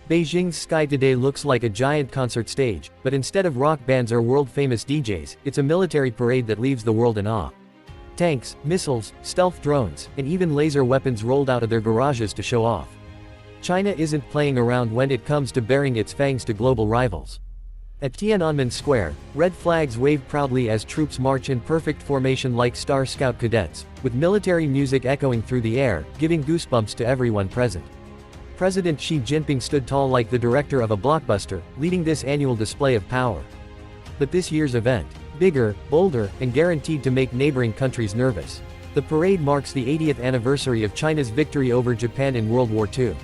Beijing's sky today looks like a giant concert stage, but instead of rock bands or world-famous DJs, it's a military parade that leaves the world in awe. Tanks, missiles, stealth drones, and even laser weapons rolled out of their garages to show off. China isn't playing around when it comes to baring its fangs to global rivals. At Tiananmen Square, red flags wave proudly as troops march in perfect formation like Star Scout cadets, with military music echoing through the air, giving goosebumps to everyone present. President Xi Jinping stood tall like the director of a blockbuster, leading this annual display of power. But this year's event, bigger, bolder, and guaranteed to make neighboring countries nervous. The parade marks the 80th anniversary of China's victory over Japan in World War II.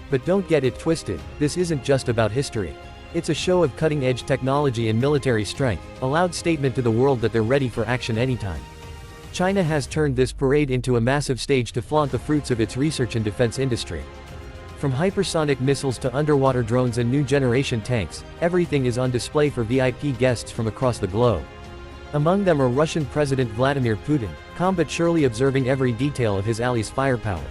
But don't get it twisted, this isn't just about history. It's a show of cutting-edge technology and military strength, a loud statement to the world that they're ready for action anytime. China has turned this parade into a massive stage to flaunt the fruits of its research and defense industry. From hypersonic missiles to underwater drones and new-generation tanks, everything is on display for VIP guests from across the globe. Among them are Russian President Vladimir Putin, calm but surely observing every detail of his allies' firepower.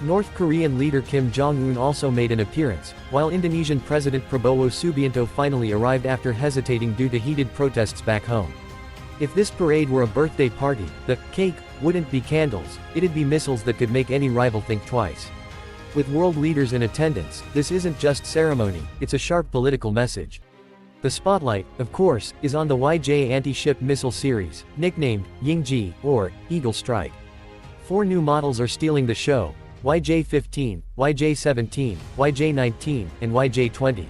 North Korean leader Jong Un also made an appearance, while Indonesian President Prabowo Subianto finally arrived after hesitating due to heated protests back home. If this parade were a birthday party, the cake wouldn't be candles, it'd be missiles that could make any rival think twice. With world leaders in attendance, this isn't just ceremony, it's a sharp political message. The spotlight, of course, is on the YJ anti-ship missile series, nicknamed Yingji, or Eagle Strike. 4 new models are stealing the show: YJ-15, YJ-17, YJ-19, and YJ-20.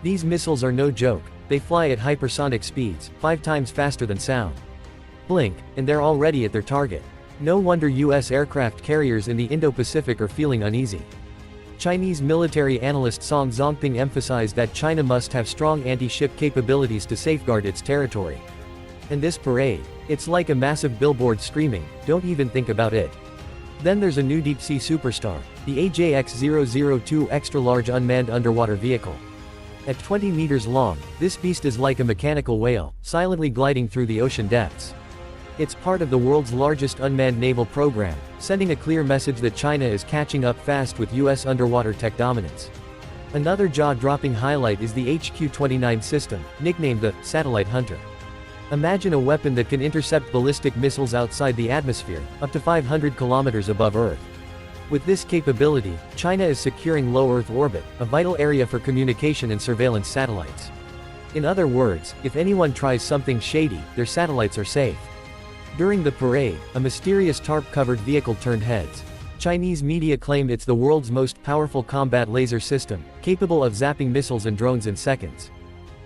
These missiles are no joke, they fly at hypersonic speeds, 5 times faster than sound. Blink, and they're already at their target. No wonder US aircraft carriers in the Indo-Pacific are feeling uneasy. Chinese military analyst Song Zongping emphasized that China must have strong anti-ship capabilities to safeguard its territory. And this parade, it's like a massive billboard screaming, "Don't even think about it." Then there's a new deep-sea superstar, the AJX-002 extra-large unmanned underwater vehicle. At 20 meters long, this beast is like a mechanical whale, silently gliding through the ocean depths. It's part of the world's largest unmanned naval program, sending a clear message that China is catching up fast with US underwater tech dominance. Another jaw-dropping highlight is the HQ-29 system, nicknamed the Satellite Hunter. Imagine a weapon that can intercept ballistic missiles outside the atmosphere, up to 500 kilometers above Earth. With this capability, China is securing low Earth orbit, a vital area for communication and surveillance satellites. In other words, if anyone tries something shady, their satellites are safe. During the parade, a mysterious tarp-covered vehicle turned heads. Chinese media claim it's the world's most powerful combat laser system, capable of zapping missiles and drones in seconds.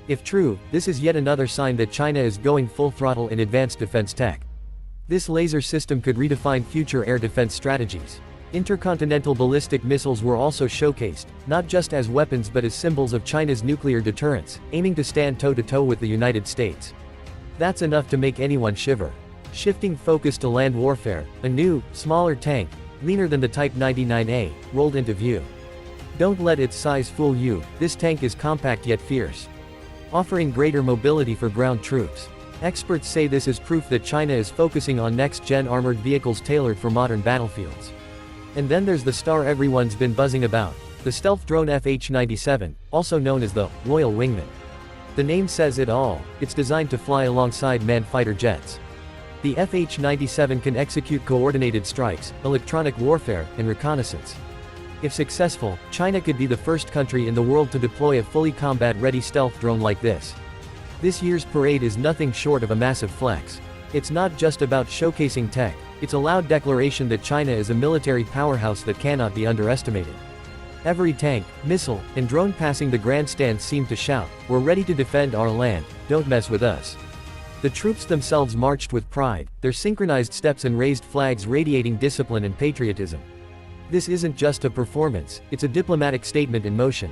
If true, this is yet another sign that China is going full throttle in advanced defense tech. This laser system could redefine future air defense strategies. Intercontinental ballistic missiles were also showcased, not just as weapons but as symbols of China's nuclear deterrence, aiming to stand toe-to-toe with the United States. That's enough to make anyone shiver. Shifting focus to land warfare, a new, smaller tank, leaner than the Type 99A, rolled into view. Don't let its size fool you, this tank is compact yet fierce, offering greater mobility for ground troops. Experts say this is proof that China is focusing on next-gen armored vehicles tailored for modern battlefields. And then there's the star everyone's been buzzing about, the stealth drone FH-97, also known as the Royal Wingman. The name says it all, it's designed to fly alongside manned fighter jets. The FH-97 can execute coordinated strikes, electronic warfare, and reconnaissance. If successful, China could be the first country in the world to deploy a fully combat-ready stealth drone like this. This year's parade is nothing short of a massive flex. It's not just about showcasing tech, it's a loud declaration that China is a military powerhouse that cannot be underestimated. Every tank, missile, and drone passing the grandstands seem to shout, "We're ready to defend our land, don't mess with us." The troops themselves marched with pride, their synchronized steps and raised flags radiating discipline and patriotism. This isn't just a performance, it's a diplomatic statement in motion.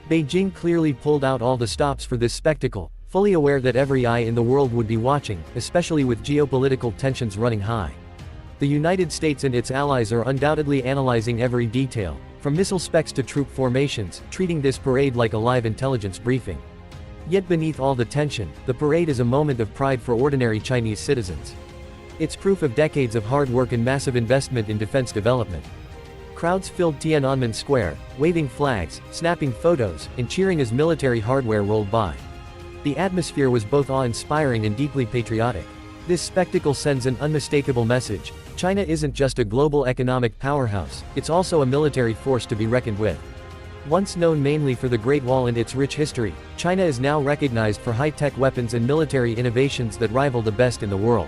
Beijing clearly pulled out all the stops for this spectacle, fully aware that every eye in the world would be watching, especially with geopolitical tensions running high. The United States and its allies are undoubtedly analyzing every detail, from missile specs to troop formations, treating this parade like a live intelligence briefing. Yet beneath all the tension, the parade is a moment of pride for ordinary Chinese citizens. It's proof of decades of hard work and massive investment in defense development. Crowds filled Tiananmen Square, waving flags, snapping photos, and cheering as military hardware rolled by. The atmosphere was both awe-inspiring and deeply patriotic. This spectacle sends an unmistakable message: China isn't just a global economic powerhouse, it's also a military force to be reckoned with. Once known mainly for the Great Wall and its rich history, China is now recognized for high-tech weapons and military innovations that rival the best in the world.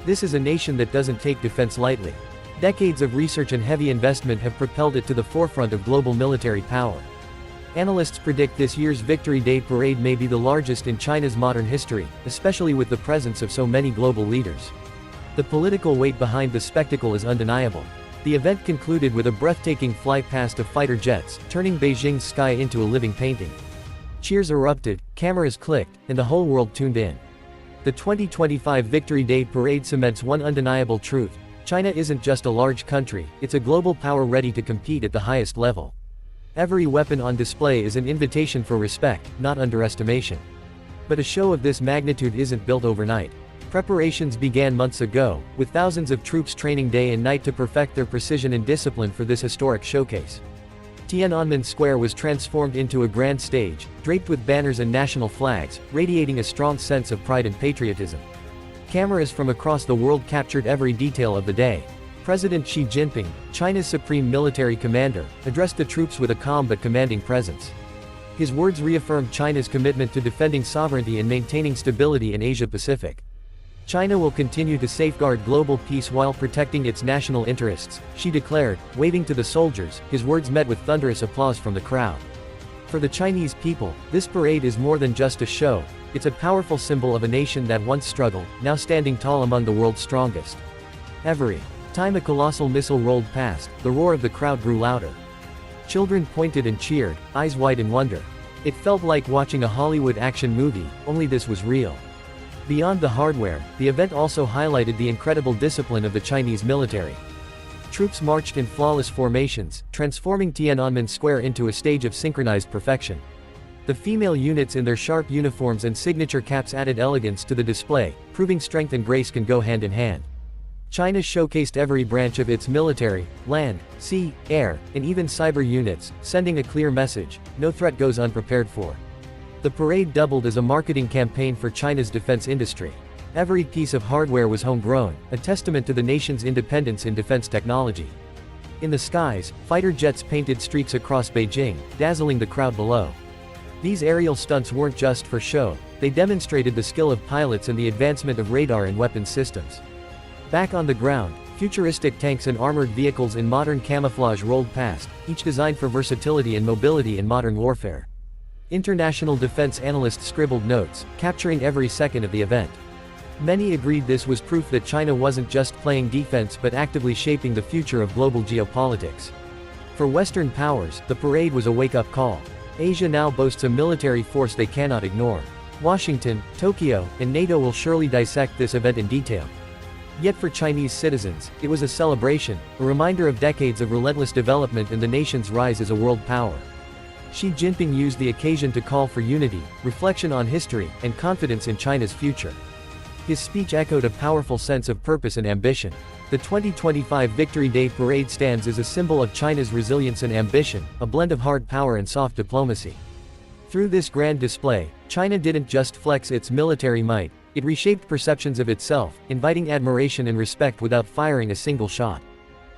This is a nation that doesn't take defense lightly. Decades of research and heavy investment have propelled it to the forefront of global military power. Analysts predict this year's Victory Day parade may be the largest in China's modern history, especially with the presence of so many global leaders. The political weight behind the spectacle is undeniable. The event concluded with a breathtaking fly past of fighter jets, turning Beijing's sky into a living painting. Cheers erupted, cameras clicked, and the whole world tuned in. The 2025 Victory Day parade cements one undeniable truth: China isn't just a large country, it's a global power ready to compete at the highest level. Every weapon on display is an invitation for respect, not underestimation. But a show of this magnitude isn't built overnight. Preparations began months ago, with thousands of troops training day and night to perfect their precision and discipline for this historic showcase. Tiananmen Square was transformed into a grand stage, draped with banners and national flags, radiating a strong sense of pride and patriotism. Cameras from across the world captured every detail of the day. President Xi Jinping, China's supreme military commander, addressed the troops with a calm but commanding presence. His words reaffirmed China's commitment to defending sovereignty and maintaining stability in Asia-Pacific. China will continue to safeguard global peace while protecting its national interests, Xi declared, waving to the soldiers. His words met with thunderous applause from the crowd. For the Chinese people, this parade is more than just a show, it's a powerful symbol of a nation that once struggled, now standing tall among the world's strongest. Every time a colossal missile rolled past, the roar of the crowd grew louder. Children pointed and cheered, eyes wide in wonder. It felt like watching a Hollywood action movie, only this was real. Beyond the hardware, the event also highlighted the incredible discipline of the Chinese military. Troops marched in flawless formations, transforming Tiananmen Square into a stage of synchronized perfection. The female units in their sharp uniforms and signature caps added elegance to the display, proving strength and grace can go hand in hand. China showcased every branch of its military, land, sea, air, and even cyber units, sending a clear message: no threat goes unprepared for. The parade doubled as a marketing campaign for China's defense industry. Every piece of hardware was homegrown, a testament to the nation's independence in defense technology. In the skies, fighter jets painted streaks across Beijing, dazzling the crowd below. These aerial stunts weren't just for show, they demonstrated the skill of pilots and the advancement of radar and weapons systems. Back on the ground, futuristic tanks and armored vehicles in modern camouflage rolled past, each designed for versatility and mobility in modern warfare. International defense analysts scribbled notes, capturing every second of the event. Many agreed this was proof that China wasn't just playing defense but actively shaping the future of global geopolitics. For Western powers, the parade was a wake-up call. Asia now boasts a military force they cannot ignore. Washington, Tokyo, and NATO will surely dissect this event in detail. Yet for Chinese citizens, it was a celebration, a reminder of decades of relentless development and the nation's rise as a world power. Xi Jinping used the occasion to call for unity, reflection on history, and confidence in China's future. His speech echoed a powerful sense of purpose and ambition. The 2025 Victory Day parade stands as a symbol of China's resilience and ambition, a blend of hard power and soft diplomacy. Through this grand display, China didn't just flex its military might, it reshaped perceptions of itself, inviting admiration and respect without firing a single shot.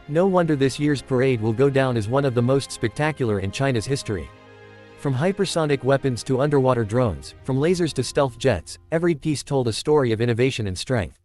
No wonder this year's parade will go down as one of the most spectacular in China's history. From hypersonic weapons to underwater drones, from lasers to stealth jets, every piece told a story of innovation and strength.